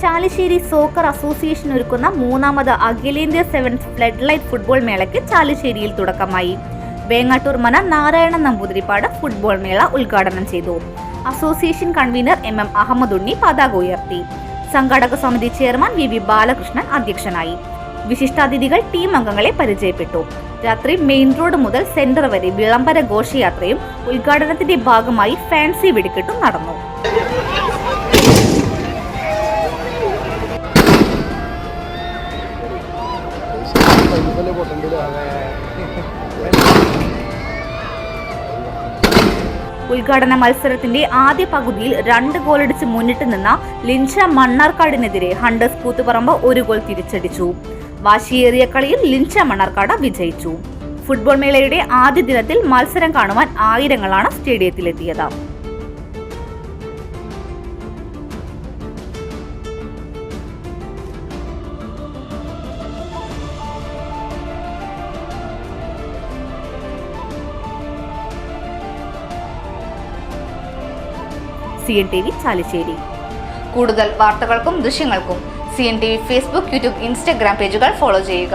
Chalissery soccer association ഒരുക്കുന്ന മൂന്നാമത് അഖിലേന്ത്യാ സെവൻസ് ഫ്ലഡ് ലൈറ്റ് ഫുട്ബോൾ മേളയ്ക്ക് ചാലിശ്ശേരിയിൽ തുടക്കമായി. വേങ്ങാട്ടൂർ മന നാരായണൻ നമ്പൂതിരിപ്പാട് ഫുട്ബോൾ മേള ഉദ്ഘാടനം ചെയ്തു. അസോസിയേഷൻ കൺവീനർ MM അഹമ്മദ് ഉണ്ണി പതാക ഉയർത്തി. സംഘാടക സമിതി ചെയർമാൻ VV ബാലകൃഷ്ണൻ അധ്യക്ഷനായി. വിശിഷ്ടാതിഥികൾ ടീം അംഗങ്ങളെ പരിചയപ്പെട്ടു. രാത്രി മെയിൻ റോഡ് മുതൽ സെന്റർ വരെ വിളംബര ഘോഷയാത്രയും ഉദ്ഘാടനത്തിന്റെ ഭാഗമായി ഫാൻസി വെടിക്കെട്ടും നടന്നു. ഉദ്ഘാടന മത്സരത്തിന്റെ ആദ്യ പകുതിയിൽ 2 ഗോളടിച്ച് മുന്നിട്ട് നിന്ന ലിൻഷ മണ്ണാർക്കാടിനെതിരെ ഹണ്ടേഴ്സ് കൂത്തുപറമ്പ് 1 ഗോൾ തിരിച്ചടിച്ചു. വാശിയേറിയ കളിയിൽ ലിൻഷ മണ്ണാർക്കാട് വിജയിച്ചു. ഫുട്ബോൾ മേളയുടെ ആദ്യ ദിനത്തിൽ മത്സരം കാണുവാൻ ആയിരങ്ങളാണ് സ്റ്റേഡിയത്തിലെത്തിയത്. CNTV ചാലിശ്ശേരി. കൂടുതൽ വാർത്തകൾക്കും ദൃശ്യങ്ങൾക്കും CNTV ഫേസ്ബുക്ക്, യൂട്യൂബ്, ഇൻസ്റ്റഗ്രാം പേജുകൾ ഫോളോ ചെയ്യുക.